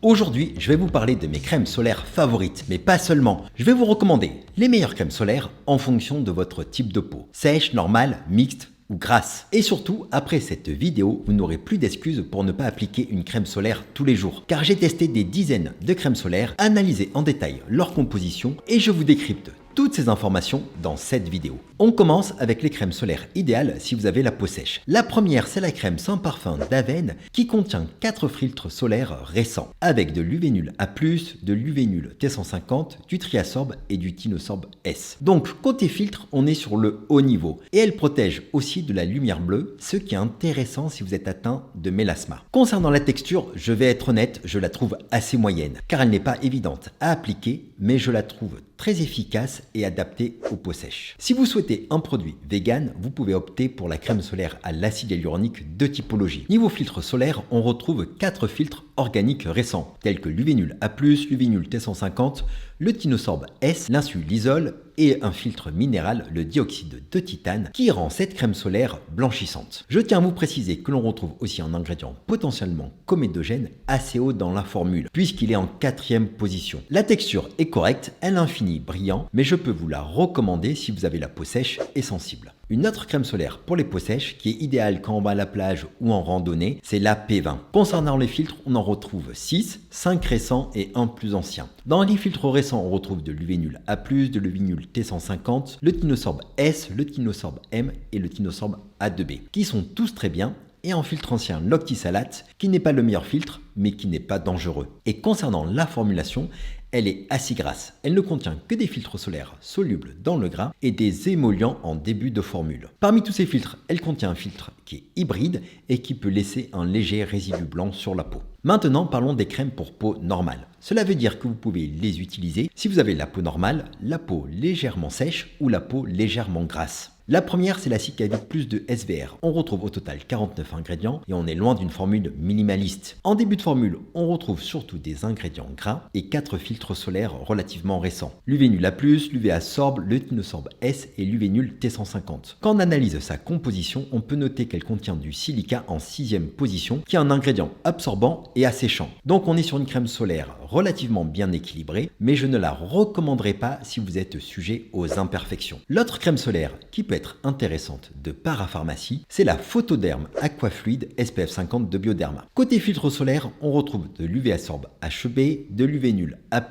Aujourd'hui, je vais vous parler de mes crèmes solaires favorites, mais pas seulement. Je vais vous recommander les meilleures crèmes solaires en fonction de votre type de peau. Sèche, normale, mixte ou grasse. Et surtout, après cette vidéo, vous n'aurez plus d'excuses pour ne pas appliquer une crème solaire tous les jours. Car j'ai testé des dizaines de crèmes solaires, analysé en détail leur composition et je vous décrypte toutes ces informations dans cette vidéo. On commence avec les crèmes solaires idéales si vous avez la peau sèche. La première, c'est la crème sans parfum d'Avène qui contient 4 filtres solaires récents avec de l'Uvénol A+, de l'Uvénol T150, du Triasorb et du Tinosorb S. Donc côté filtre, on est sur le haut niveau et elle protège aussi de la lumière bleue, ce qui est intéressant si vous êtes atteint de mélasma. Concernant la texture, je vais être honnête, je la trouve assez moyenne car elle n'est pas évidente à appliquer, mais je la trouve très efficace et adaptée aux peaux sèches. Si vous souhaitez un produit vegan, vous pouvez opter pour la crème solaire à l'acide hyaluronique de typologie. Niveau filtre solaire, on retrouve 4 filtres organiques récents, tels que l'Uvénol A+, l'Uvénol T150, le Tinosorb S, l'insulisol et un filtre minéral, le dioxyde de titane, qui rend cette crème solaire blanchissante. Je tiens à vous préciser que l'on retrouve aussi un ingrédient potentiellement comédogène assez haut dans la formule, puisqu'il est en 4e position. La texture est correcte, elle finit brillant, mais je peux vous la recommander si vous avez la peau sèche et sensible. Une autre crème solaire pour les peaux sèches qui est idéale quand on va à la plage ou en randonnée, c'est la P20. Concernant les filtres, on en retrouve 6, 5 récents et un plus ancien. Dans les filtres récents, on retrouve de l'Uvénol A+, de l'Uvénol T150, le Tinosorb S, le Tinosorb M et le Tinosorb A2B, qui sont tous très bien. Et en filtre ancien, l'Octisalate, qui n'est pas le meilleur filtre, mais qui n'est pas dangereux. Et concernant la formulation, elle est assez grasse. Elle ne contient que des filtres solaires solubles dans le gras et des émollients en début de formule. Parmi tous ces filtres, elle contient un filtre qui est hybride et qui peut laisser un léger résidu blanc sur la peau. Maintenant, parlons des crèmes pour peau normale. Cela veut dire que vous pouvez les utiliser si vous avez la peau normale, la peau légèrement sèche ou la peau légèrement grasse. La première, c'est la Cicavit Plus de SVR. On retrouve au total 49 ingrédients et on est loin d'une formule minimaliste. En début de formule, on retrouve surtout des ingrédients gras et 4 filtres solaires relativement récents. L'Uvénol A+, l'UVA Sorb, le Tinosorb S et l'Uvénol T150. Quand on analyse sa composition, on peut noter qu'elle contient du silica en 6e position, qui est un ingrédient absorbant et asséchant. Donc on est sur une crème solaire relativement bien équilibrée, mais je ne la recommanderais pas si vous êtes sujet aux imperfections. L'autre crème solaire qui peut être intéressante de parapharmacie, c'est la Photoderm Aquafluide SPF 50 de Bioderma. Côté filtre solaire, on retrouve de l'UVA Sorb HB, de l'Uvénol A+,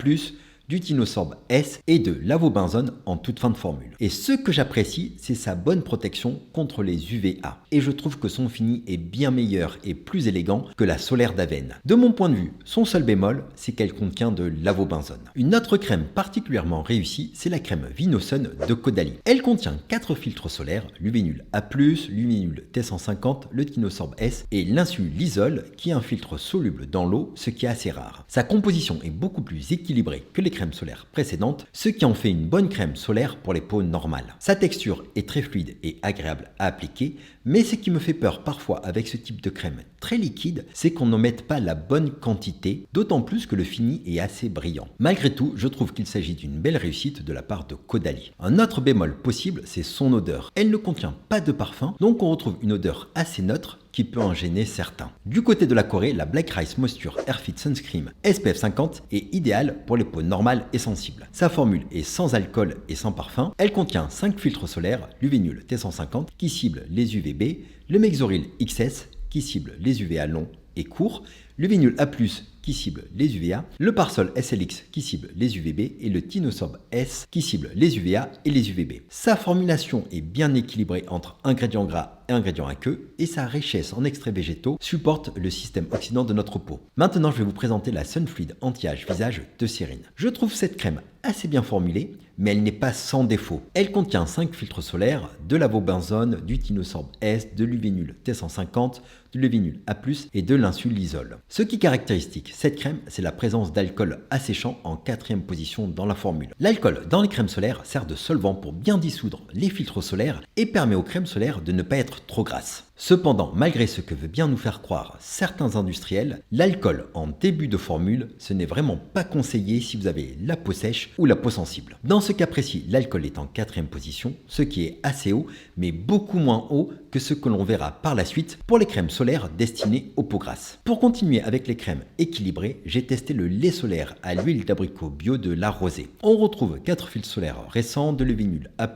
du Tinosorb S et de l'avobenzone en toute fin de formule. Et ce que j'apprécie, c'est sa bonne protection contre les UVA. Et je trouve que son fini est bien meilleur et plus élégant que la solaire d'Avène. De mon point de vue, son seul bémol, c'est qu'elle contient de l'avobenzone. Une autre crème particulièrement réussie, c'est la crème Vinosun de Caudalie. Elle contient 4 filtres solaires, l'Uvénol A+, l'Uvénol T150, le Tinosorb S et l'insulisol qui est un filtre soluble dans l'eau, ce qui est assez rare. Sa composition est beaucoup plus équilibrée que les crèmes solaires précédentes, ce qui en fait une bonne crème solaire pour les peaux normales. Sa texture est très fluide et agréable à appliquer, mais ce qui me fait peur parfois avec ce type de crème très liquide, c'est qu'on n'en mette pas la bonne quantité, d'autant plus que le fini est assez brillant. Malgré tout, je trouve qu'il s'agit d'une belle réussite de la part de Caudalie. Un autre bémol possible, c'est son odeur. Elle ne contient pas de parfum, donc on retrouve une odeur assez neutre qui peut en gêner certains. Du côté de la Corée, la Black Rice Moisture Airfit Sunscreen SPF 50 est idéale pour les peaux normales et sensibles. Sa formule est sans alcool et sans parfum. Elle contient 5 filtres solaires, l'Uvénol T150 qui cible les UVB, le Mexoryl XS qui cible les UVA longs et courts, l'Uvénol A+, qui cible les UVA, le Parsol SLX qui cible les UVB et le Tinosorb S qui cible les UVA et les UVB. Sa formulation est bien équilibrée entre ingrédients gras et ingrédients aqueux et sa richesse en extraits végétaux supporte le système oxydant de notre peau. Maintenant, je vais vous présenter la Sunfluid Anti-Âge Visage de Cyrine. Je trouve cette crème assez bien formulée, mais elle n'est pas sans défaut. Elle contient 5 filtres solaires, de l'avobenzone, du Tinosorb S, de l'Uvénol T150, de l'Uvénol A+, et de l'insulisol. Ce qui caractéristique cette crème, c'est la présence d'alcool asséchant en 4e position dans la formule. L'alcool dans les crèmes solaires sert de solvant pour bien dissoudre les filtres solaires et permet aux crèmes solaires de ne pas être trop grasses. Cependant, malgré ce que veut bien nous faire croire certains industriels, l'alcool en début de formule, ce n'est vraiment pas conseillé si vous avez la peau sèche ou la peau sensible. Dans ce cas précis, l'alcool est en 4e position, ce qui est assez haut, mais beaucoup moins haut que ce que l'on verra par la suite pour les crèmes solaires solaire destiné aux peaux grasses. Pour continuer avec les crèmes équilibrées, j'ai testé le lait solaire à l'huile d'abricot bio de La Rosée. On retrouve 4 filtres solaires récents de l'Uvénul A+,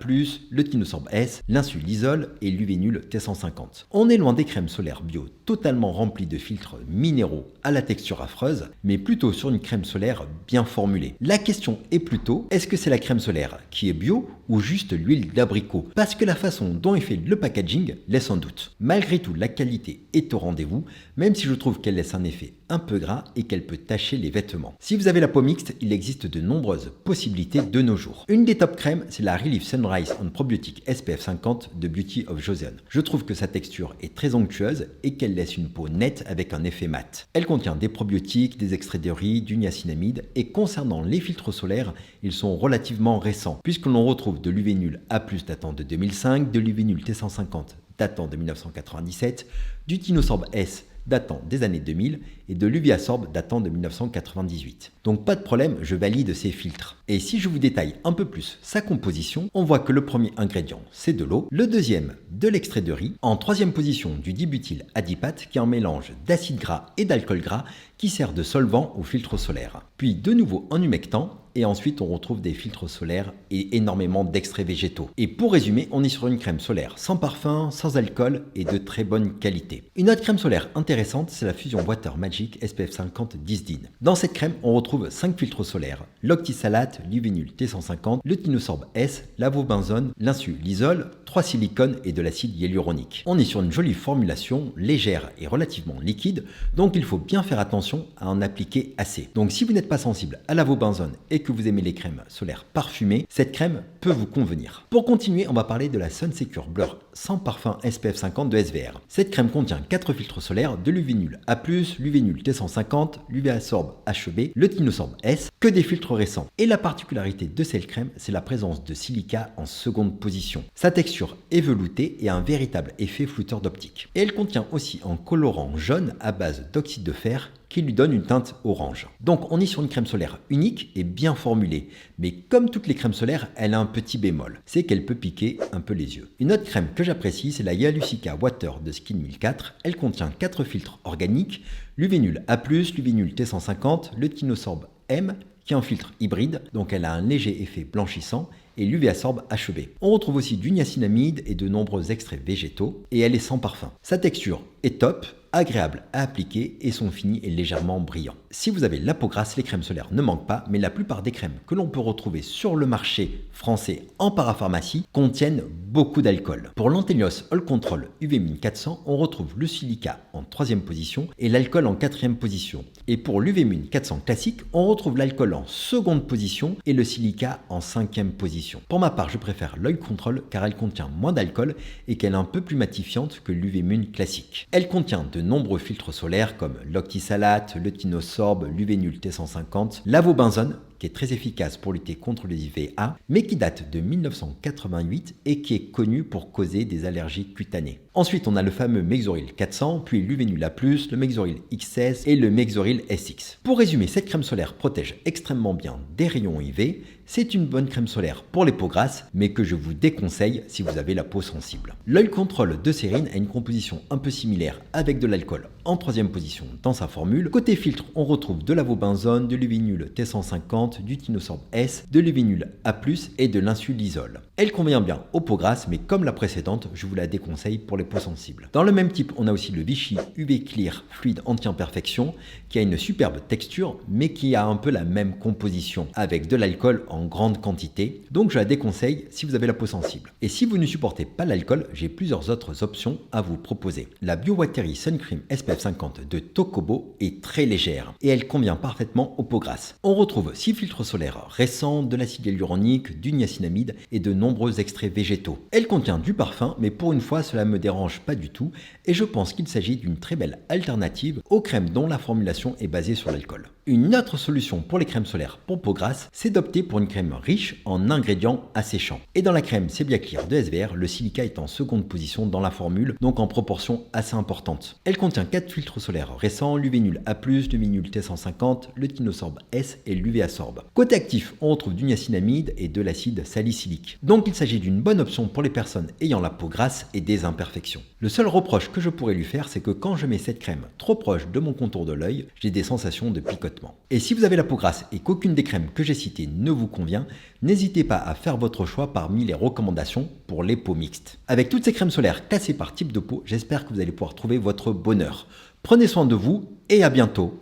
le Tinosorb S, l'Insulisol et l'Uvénul T150. On est loin des crèmes solaires bio totalement remplies de filtres minéraux à la texture affreuse, mais plutôt sur une crème solaire bien formulée. La question est plutôt, est-ce que c'est la crème solaire qui est bio ou juste l'huile d'abricot? Parce que la façon dont est fait le packaging laisse un doute. Malgré tout, la qualité est au rendez-vous, même si je trouve qu'elle laisse un effet un peu gras et qu'elle peut tacher les vêtements. Si vous avez la peau mixte, il existe de nombreuses possibilités de nos jours. Une des top crèmes, c'est la Relief Sunrise on Probiotic SPF 50 de Beauty of Joseon. Je trouve que sa texture est très onctueuse et qu'elle laisse une peau nette avec un effet mat. Elle contient des probiotiques, des extraits de riz, du niacinamide et concernant les filtres solaires, ils sont relativement récents puisque l'on retrouve de l'Uvénul A+ datant de 2005, de l'Uvénul T150 datant de 1997, du Tinosorb S datant des années 2000 et de l'Uviasorb datant de 1998. Donc pas de problème, je valide ces filtres. Et si je vous détaille un peu plus sa composition, on voit que le premier ingrédient c'est de l'eau, le deuxième de l'extrait de riz, en troisième position du dibutyl adipate qui est un mélange d'acide gras et d'alcool gras qui sert de solvant au filtre solaire. Puis de nouveau un humectant et ensuite on retrouve des filtres solaires et énormément d'extraits végétaux. Et pour résumer, on est sur une crème solaire sans parfum, sans alcool et de très bonne qualité. Une autre crème solaire intéressante, c'est la Fusion Water Magic SPF 50 Disdin. Dans cette crème, on retrouve 5 filtres solaires, l'Octisalate, l'Uvénul T150, le Tinosorb S, l'Avobenzone, l'Insulisol, 3 silicones et de l'acide hyaluronique. On est sur une jolie formulation, légère et relativement liquide, donc il faut bien faire attention à en appliquer assez. Donc si vous n'êtes pas sensible à l'Avobenzone et que vous aimez les crèmes solaires parfumées, cette crème peut vous convenir. Pour continuer, on va parler de la Sunsecure Blur sans parfum SPF 50 de SVR. Cette crème contient 4 filtres solaires, de l'Uvénul A+, l'Uvénul T150, l'Uviasorb HEB, le Tinosorb S, que des filtres récents. Et la particularité de cette crème, c'est la présence de silica en seconde position. Sa texture est veloutée et a un véritable effet flouteur d'optique. Et elle contient aussi un colorant jaune à base d'oxyde de fer qui lui donne une teinte orange. Donc on est sur une crème solaire unique et bien formulée, mais comme toutes les crèmes solaires, elle a un petit bémol, c'est qu'elle peut piquer un peu les yeux. Une autre crème que j'apprécie, c'est la Yalucica Water de Skin 1004. Elle contient 4 filtres organiques, l'Uvénul A+, l'Uvénul T150, le Tinosorb M, qui est un filtre hybride, donc elle a un léger effet blanchissant, et l'Uviasorb HEB. On retrouve aussi du niacinamide et de nombreux extraits végétaux, et elle est sans parfum. Sa texture est top, agréable à appliquer et son fini est légèrement brillant. Si vous avez la peau grasse, les crèmes solaires ne manquent pas, mais la plupart des crèmes que l'on peut retrouver sur le marché français en parapharmacie contiennent beaucoup d'alcool. Pour l'Antelios All Control UV-Mine 400, on retrouve le silica en 3e position et l'alcool en 4e position. Et pour l'UV-Mine 400 classique, on retrouve l'alcool en 2e position et le silica en 5e position. Pour ma part, je préfère l'Oil Control car elle contient moins d'alcool et qu'elle est un peu plus matifiante que l'UV-Mine classique. Elle contient de nombreux filtres solaires comme l'Octisalate, le Tinosorb, l'Uvénul T150, l'Avobenzone, qui est très efficace pour lutter contre les UVA, mais qui date de 1988 et qui est connu pour causer des allergies cutanées. Ensuite, on a le fameux Mexoryl 400, puis l'Uvénul A+, le Mexoryl XS et le Mexoryl SX. Pour résumer, cette crème solaire protège extrêmement bien des rayons UV. C'est une bonne crème solaire pour les peaux grasses, mais que je vous déconseille si vous avez la peau sensible. L'Oil Control de Serine a une composition un peu similaire avec de l'alcool en 3e position dans sa formule. Côté filtre, on retrouve de l'Avobenzone, de l'Uvénul T150, du Tinosorb S, de l'Uvénul A+, et de l'Insulisol. Elle convient bien aux peaux grasses, mais comme la précédente, je vous la déconseille pour les peaux sensibles. Dans le même type, on a aussi le Vichy UV Clear Fluide Anti-Imperfection, qui a une superbe texture, mais qui a un peu la même composition, avec de l'alcool en grande quantité, donc je la déconseille si vous avez la peau sensible. Et si vous ne supportez pas l'alcool, j'ai plusieurs autres options à vous proposer. La BioWatery Sun Cream SPF 50 de Tokobo est très légère, et elle convient parfaitement aux peaux grasses. On retrouve 6 filtres solaires récents, de l'acide hyaluronique, du niacinamide et de nombreux extraits végétaux. Elle contient du parfum, mais pour une fois, cela me dérange pas du tout, et je pense qu'il s'agit d'une très belle alternative aux crèmes dont la formulation est basée sur l'alcool. Une autre solution pour les crèmes solaires pour peau grasse, c'est d'opter pour une crème riche en ingrédients asséchants. Et dans la crème Sebia Clear de SVR, le silica est en seconde position dans la formule, donc en proportion assez importante. Elle contient 4 filtres solaires récents, l'UV-Nul A+, l'UV-Nul T150, le Tinosorb S et l'UV-Asorb. Côté actif, on retrouve du niacinamide et de l'acide salicylique. Donc il s'agit d'une bonne option pour les personnes ayant la peau grasse et des imperfections. Le seul reproche que je pourrais lui faire, c'est que quand je mets cette crème trop proche de mon contour de l'œil, j'ai des sensations de picotement. Et si vous avez la peau grasse et qu'aucune des crèmes que j'ai citées ne vous convient, n'hésitez pas à faire votre choix parmi les recommandations pour les peaux mixtes. Avec toutes ces crèmes solaires classées par type de peau, j'espère que vous allez pouvoir trouver votre bonheur. Prenez soin de vous et à bientôt